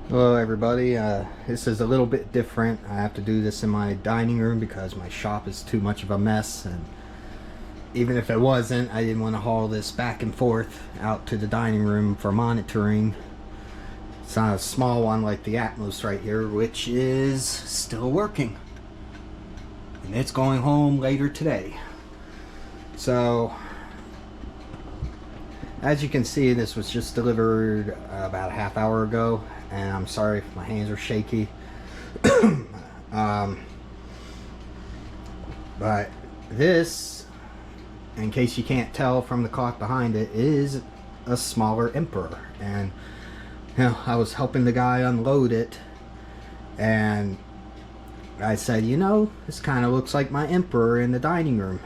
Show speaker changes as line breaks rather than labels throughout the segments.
Hello everybody, this is a little bit different. I have to do this in my dining room because my shop is too much of a mess, and even if it wasn't, I didn't want to haul this back and forth out to the dining room for monitoring. It's not a small one like the Atmos right here, which is still working, and it's going home later today. So as you can see, this was just delivered about a half hour ago, and I'm sorry if my hands are shaky. But this, in case you can't tell from the clock behind it, is a smaller Emperor. And you know, I was helping the guy unload it, and I said, you know, this kind of looks like my Emperor in the dining room.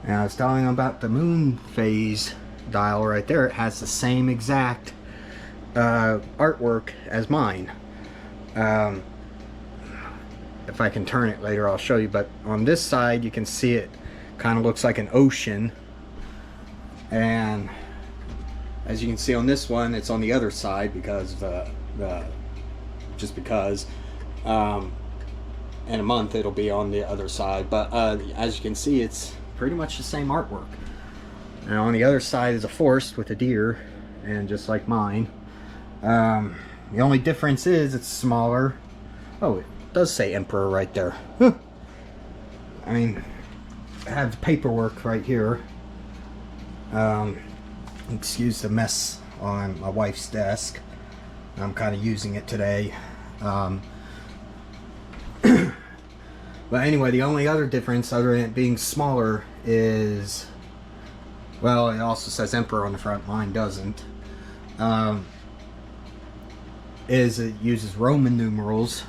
And I was telling him about the moon phase dial right there. It has the same exact artwork as mine. If I can turn it later, I'll show you. But on this side, you can see it kind of looks like an ocean, and as you can see on this one, it's on the other side because just because in a month it'll be on the other side. But as you can see, it's pretty much the same artwork. And on the other side is a forest with a deer, and just like mine. The only difference is it's smaller. Oh, it does say Emperor right there. Huh. I mean, I have the paperwork right here. Excuse the mess on my wife's desk. I'm kind of using it today. But anyway, the only other difference, other than it being smaller, is, well, it also says Emperor on the front, mine doesn't. Is it uses Roman numerals,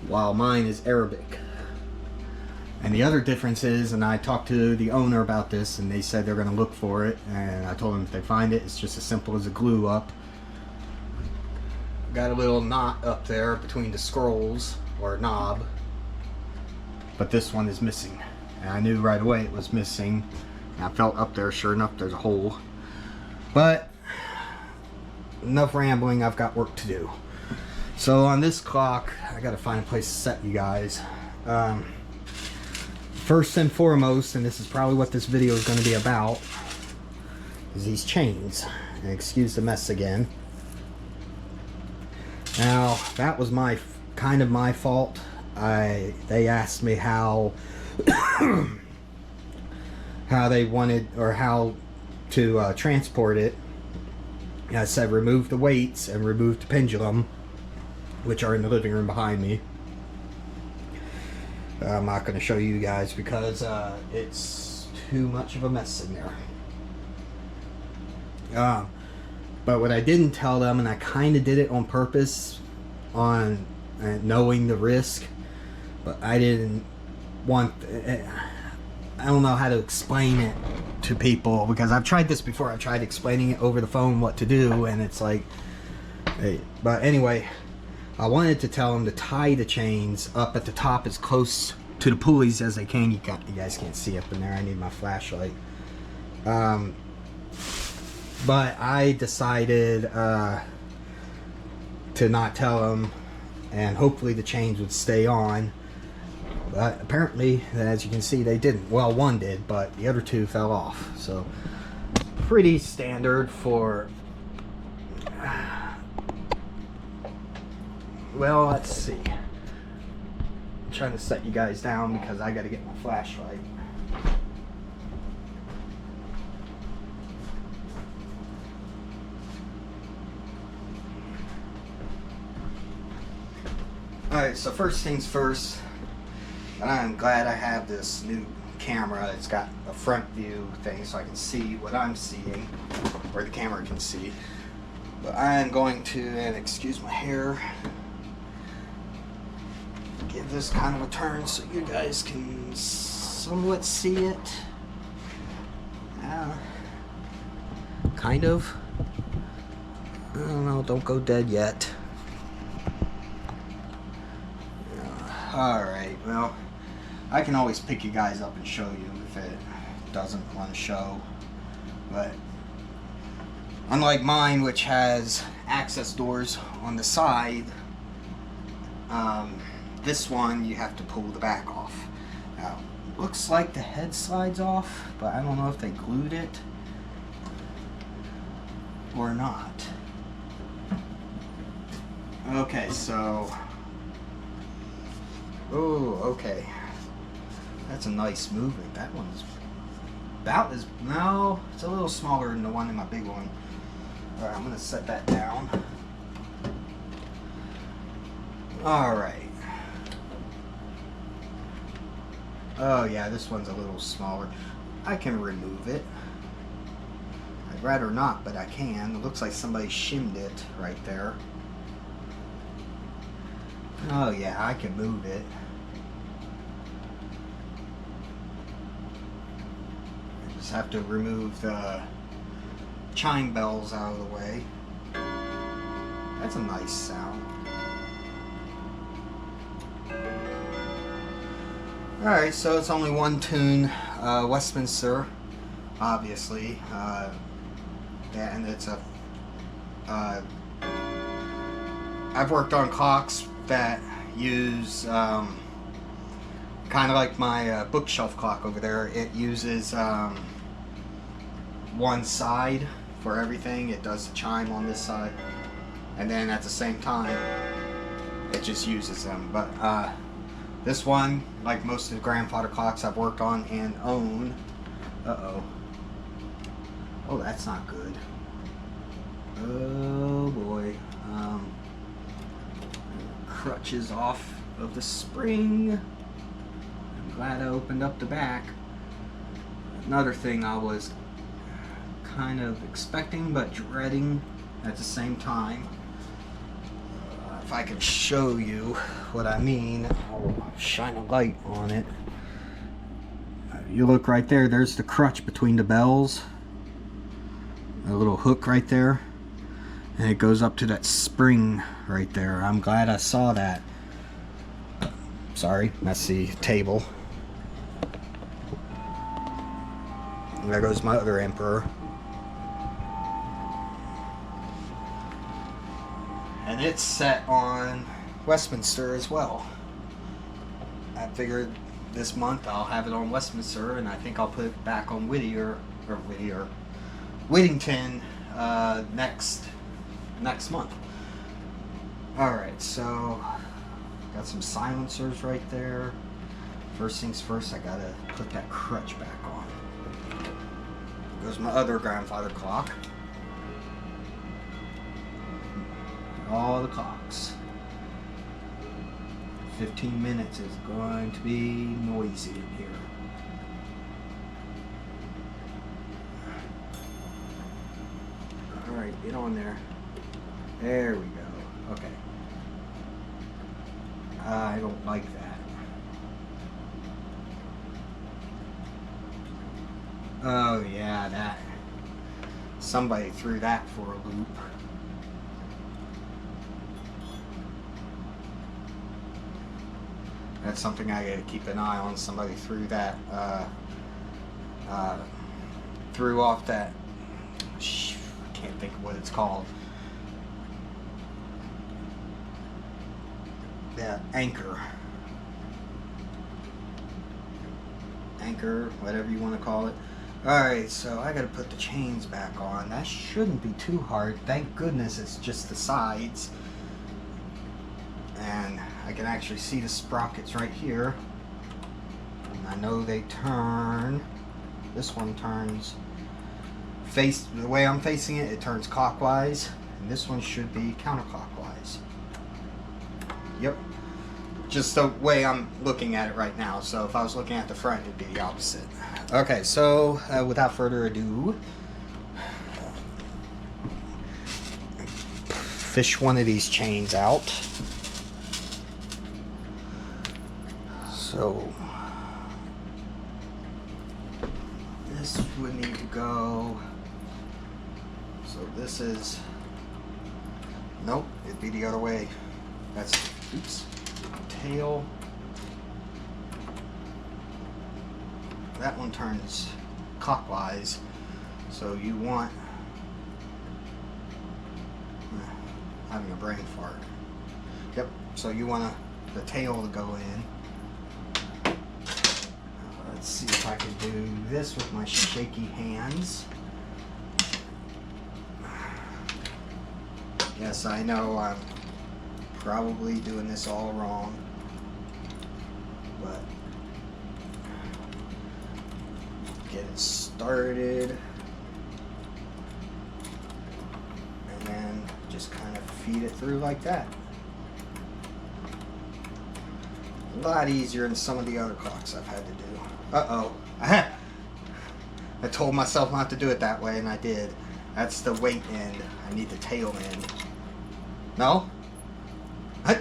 while mine is Arabic. And the other difference is, and I talked to the owner about this, and they said they're going to look for it, and I told them if they find it, it's just as simple as a glue up. Got a little knot up there between the scrolls, or knob, but this one is missing. And I knew right away it was missing. And I felt up there, sure enough, there's a hole. But enough rambling, I've got work to do. So on this clock, I gotta find a place to set you guys. First and foremost, and this is probably what this video is going to be about, is these chains. And excuse the mess again. Now, that was kind of my fault. They asked me how they wanted, or how to transport it. And I said remove the weights and remove the pendulum, which are in the living room behind me. I'm not going to show you guys because it's too much of a mess in there. But what I didn't tell them, and I kind of did it on purpose, on knowing the risk, but I didn't want, I don't know how to explain it to people, because I've tried this before. I've tried explaining it over the phone what to do, and it's like, hey. But anyway, I wanted to tell them to tie the chains up at the top as close to the pulleys as they can. You guys can't see up in there. I need my flashlight. But I decided to not tell them, and hopefully the chains would stay on. But apparently, as you can see, they didn't. Well, one did, but the other two fell off. So, pretty standard for... Well, let's see. I'm trying to set you guys down because I gotta get my flashlight. Alright, so first things first, I'm glad I have this new camera. It's got a front view thing so I can see what I'm seeing, or the camera can see. But I'm going to, and excuse my hair, give this kind of a turn so you guys can somewhat see it. Kind of. I don't know, don't go dead yet. Alright, well, I can always pick you guys up and show you if it doesn't want to show. But Unlike mine, which has access doors on the side, this one you have to pull the back off. Now, looks like the head slides off, but I don't know if they glued it or not. Okay, so, oh, okay, that's a nice movement. That one's about as, no, it's a little smaller than the one in my big one. All right, I'm gonna set that down. All right. Oh yeah, this one's a little smaller. I can remove it. I'd rather not, but I can. It looks like somebody shimmed it right there. Oh yeah, I can move it. I just have to remove the chime bells out of the way. That's a nice sound. Alright, so it's only one tune, Westminster, obviously, and it's a, I've worked on clocks that use, kind of like my bookshelf clock over there. It uses one side for everything. It does the chime on this side, and then at the same time, it just uses them, but, this one, like most of the grandfather clocks I've worked on and own. Uh-oh. Oh, that's not good. Oh, boy. Crutches off of the spring. I'm glad I opened up the back. Another thing I was kind of expecting but dreading at the same time. If I can show you what I mean, I'll shine a light on it. You look right there, there's the crutch between the bells. A little hook right there. And it goes up to that spring right there. I'm glad I saw that. Sorry, that's the table. And there goes my other emperor. And it's set on Westminster as well. I figured this month I'll have it on Westminster, and I think I'll put it back on Whittington next month. Alright, so got some silencers right there. First things first, I gotta put that crutch back on. Goes my other grandfather clock. All the clocks. 15 minutes is going to be noisy in here. Alright, get on there. There we go. Okay. I don't like that. Oh yeah, that. Somebody threw that for a loop. That's something I gotta keep an eye on. Somebody threw that, threw off that, I can't think of what it's called. Yeah, anchor, whatever you want to call it. Alright, so I gotta put the chains back on. That shouldn't be too hard. Thank goodness it's just the sides. And I can actually see the sprockets right here. And I know they turn. This one turns the way I'm facing it, it turns clockwise. And this one should be counterclockwise. Yep. Just the way I'm looking at it right now. So if I was looking at the front, it'd be the opposite. Okay, so without further ado, fish one of these chains out. So this would need to go. So this is, nope, it'd be the other way. That's, oops, tail. That one turns clockwise, so you want having a brain fart. Yep, so you want the tail to go in. Let's see if I can do this with my shaky hands. Yes, I know I'm probably doing this all wrong, but get it started, and then just kind of feed it through like that. A lot easier than some of the other clocks I've had to do. Uh-oh. I told myself not to do it that way, and I did. That's the weight end. I need the tail end. No? I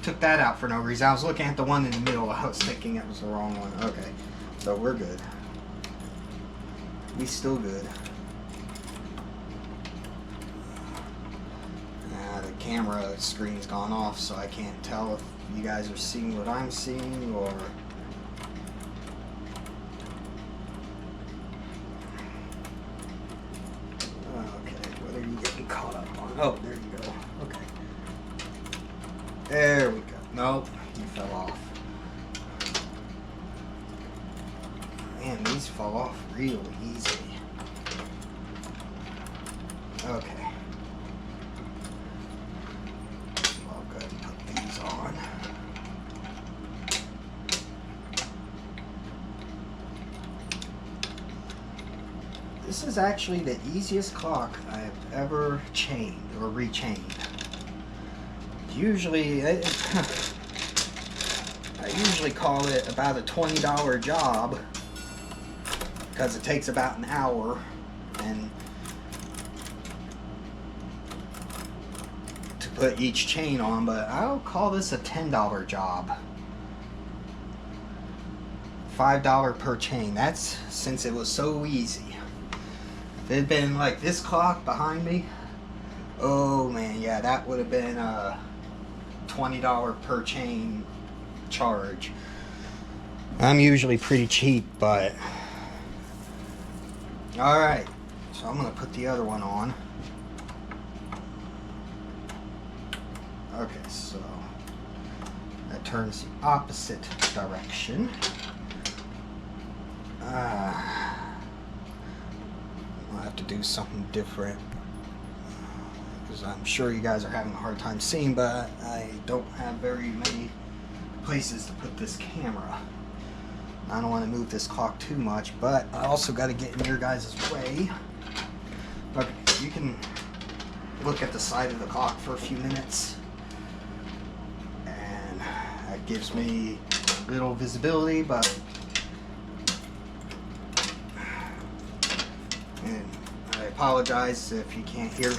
took that out for no reason. I was looking at the one in the middle. I was thinking it was the wrong one. Okay. So we're good. We still good. The camera screen's gone off, so I can't tell if you guys are seeing what I'm seeing or... Okay, what are you getting caught up on? Oh, there you go. Okay. There we go. Nope, you fell off. Man, these fall off real easy. Okay. I'll go ahead and put these on. This is actually the easiest clock I have ever chained or rechained. Usually, I usually call it about a $20 job because it takes about an hour and to put each chain on, but I'll call this a $10 job. $5 per chain. That's since it was so easy. If it had been like this clock behind me, oh man, yeah, that would have been a $20 per chain charge. I'm usually pretty cheap, but alright, so I'm gonna put the other one on. Okay, so that turns the opposite direction. I'll have to do something different because I'm sure you guys are having a hard time seeing, but I don't have very many places to put this camera. I don't want to move this clock too much, but I also got to get in your guys' way. Okay, you can look at the side of the clock for a few minutes, and that gives me little visibility, but and I apologize if you can't hear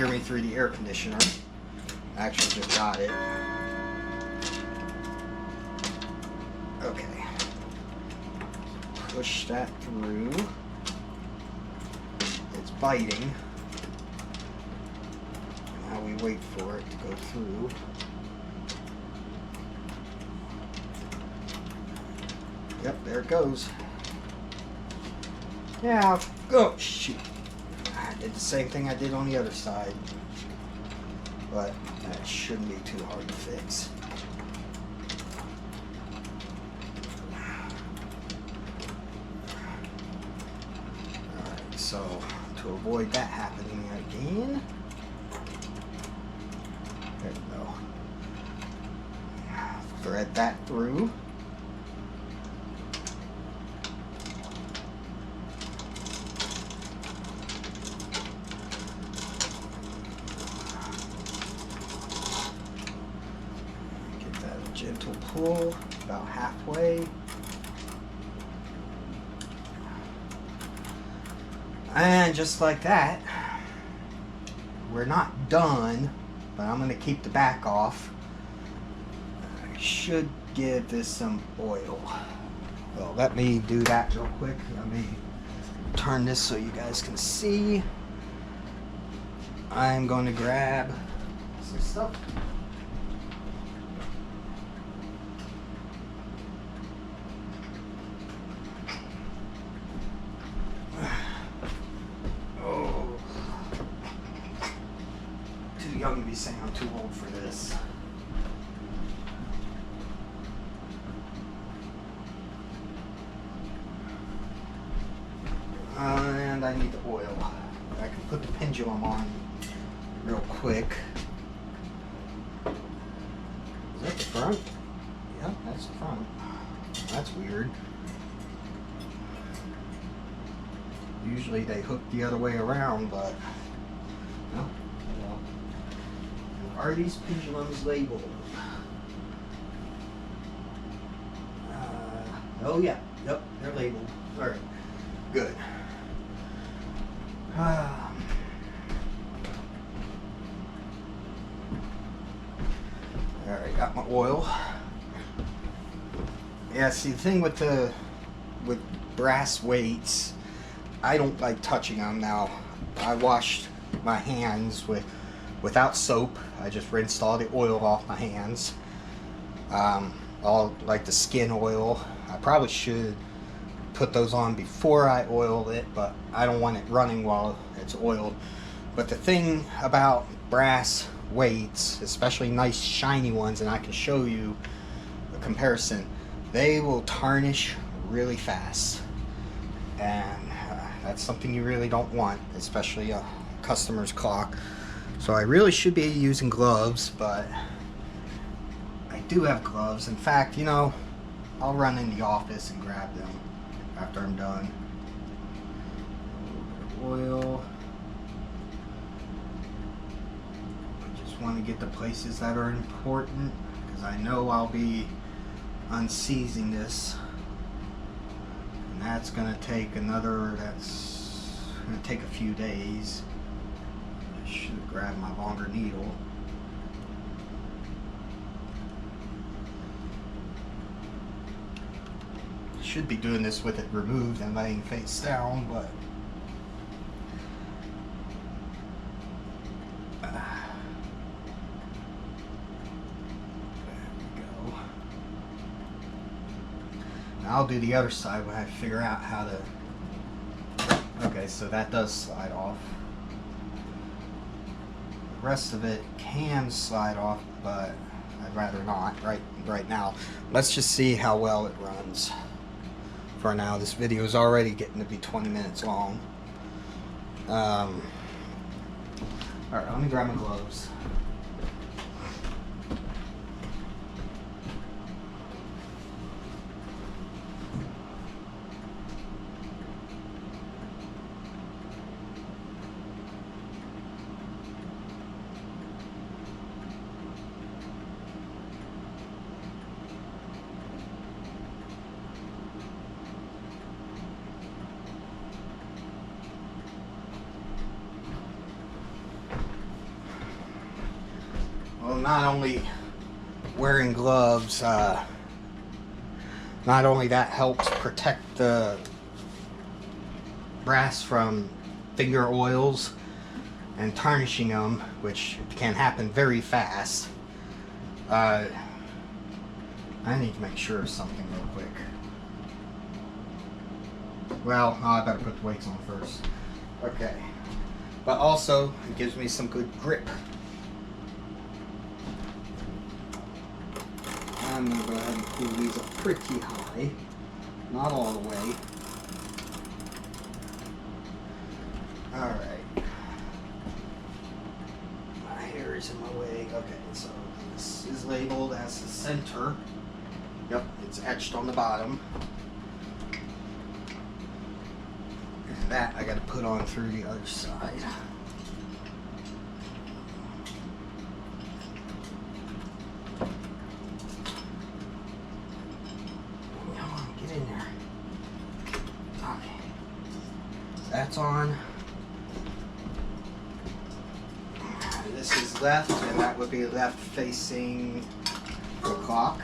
me through the air conditioner. I actually just got it. Okay. Push that through. It's biting. Now we wait for it to go through. Yep, there it goes. Yeah, oh shoot. I did the same thing I did on the other side. But that shouldn't be too hard to fix. Alright, so to avoid that happening again, there we go. Thread that through. Gentle pull about halfway, and just like that, we're not done, but I'm going to keep the back off. I should give this some oil. Well, let me do that real quick. Let me turn this so you guys can see. I'm going to grab some stuff. young to be saying I'm too old for this. And I need the oil. I can put the pendulum on real quick. Is that the front? Yep, that's the front. That's weird. Usually they hook the other way around, but no. Well, are these pendulums labeled? Oh yeah, yep, they're labeled. All right, good. Alright, got my oil. Yeah, see, the thing with brass weights, I don't like touching them. Now, I washed my hands without soap. I just rinsed all the oil off my hands. All like the skin oil. I probably should put those on before I oil it, but I don't want it running while it's oiled. But the thing about brass weights, especially nice shiny ones, and I can show you a comparison, they will tarnish really fast, and that's something you really don't want, especially a customer's clock. So I really should be using gloves, but I do have gloves. In fact, you know, I'll run in the office and grab them after I'm done. Oil. I just want to get the places that are important, because I know I'll be unseizing this, and that's gonna take a few days. I should have grabbed my longer needle. Should be doing this with it removed and laying face down, but there we go. Now I'll do the other side when I figure out how to. Okay, so that does slide off. The rest of it can slide off, but I'd rather not right now. Let's just see how well it runs. For now, this video is already getting to be 20 minutes long. Alright, let me grab my gloves. Well, not only wearing gloves, not only that helps protect the brass from finger oils and tarnishing them, which can happen very fast. I need to make sure of something real quick. Well, I better put the weights on first. Okay. But also, it gives me some good grip. I'm going to go ahead and pull these up pretty high. Not all the way. Alright. My hair is in my way. Okay, so this is labeled as the center. Yep, it's etched on the bottom. And that I got to put on through the other side. That's on. This is left, and that would be left facing the clock.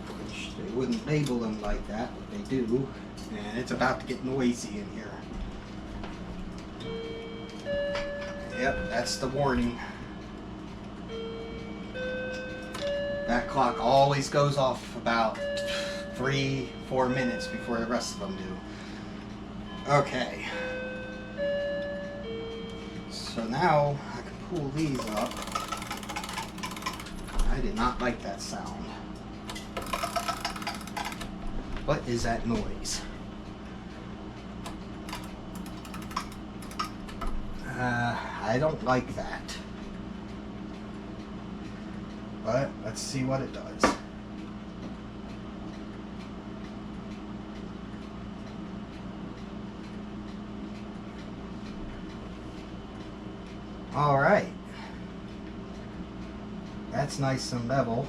Which they wouldn't label them like that, but they do. And it's about to get noisy in here. Yep, that's the warning. That clock always goes off about 3-4 minutes before the rest of them do. Okay. So So now I can pull these up. I did not like that sound. What is that noise? I don't like that. But let's see what it does. All right. That's nice and level.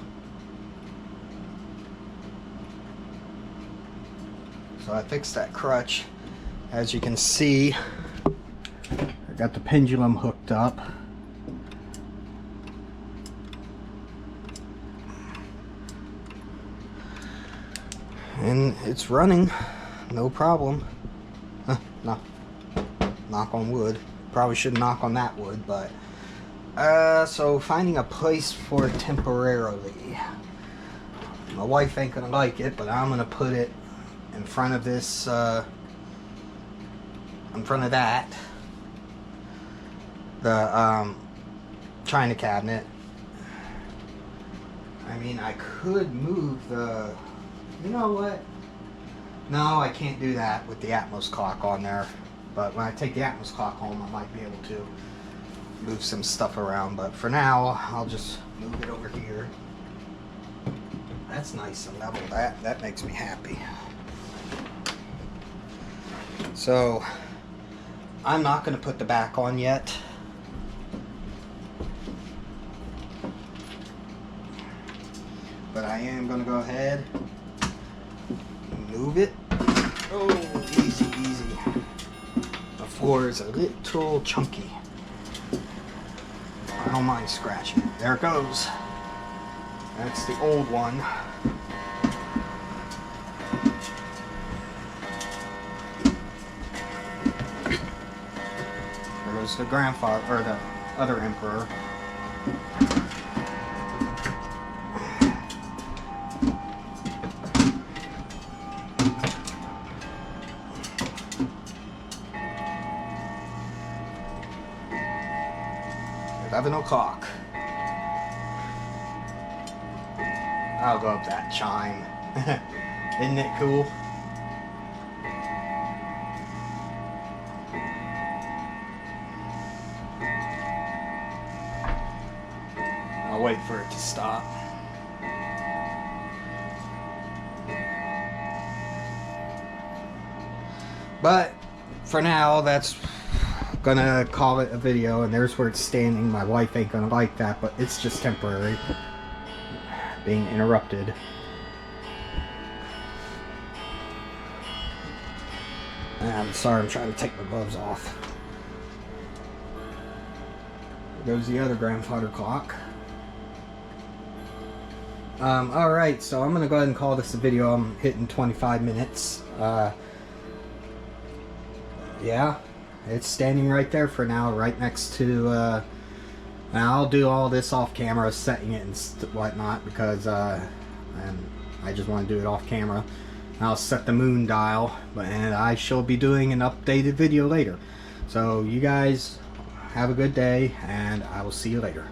So I fixed that crutch. As you can see, I got the pendulum hooked up. And it's running, no problem. No, knock on wood. Probably shouldn't knock on that wood, but so finding a place for it temporarily. My wife ain't gonna like it, but I'm gonna put it in front of this, in front of that, the china cabinet. I mean, I could move the, you know what? No, I can't do that with the Atmos clock on there. But when I take the Atmos clock home, I might be able to move some stuff around. But for now, I'll just move it over here. That's nice and level. That makes me happy. So, I'm not going to put the back on yet. But I am going to go ahead and move it. Oh, easy, easy. The floor is a little chunky. I don't mind scratching it. There it goes. That's the old one. There goes the grandfather, or the other emperor. Having no clock. I'll go up that chime. Isn't it cool? I'll wait for it to stop. But for now, that's gonna call it a video, and there's where it's standing. My wife ain't gonna like that, but it's just temporary. Being interrupted. I'm sorry, I'm trying to take my gloves off. There goes the other grandfather clock. Alright, so I'm gonna go ahead and call this a video. I'm hitting 25 minutes. Yeah. It's standing right there for now, right next to, and I'll do all this off camera, setting it and whatnot, because and I just want to do it off camera. I'll set the moon dial, and I shall be doing an updated video later. So you guys have a good day, and I will see you later.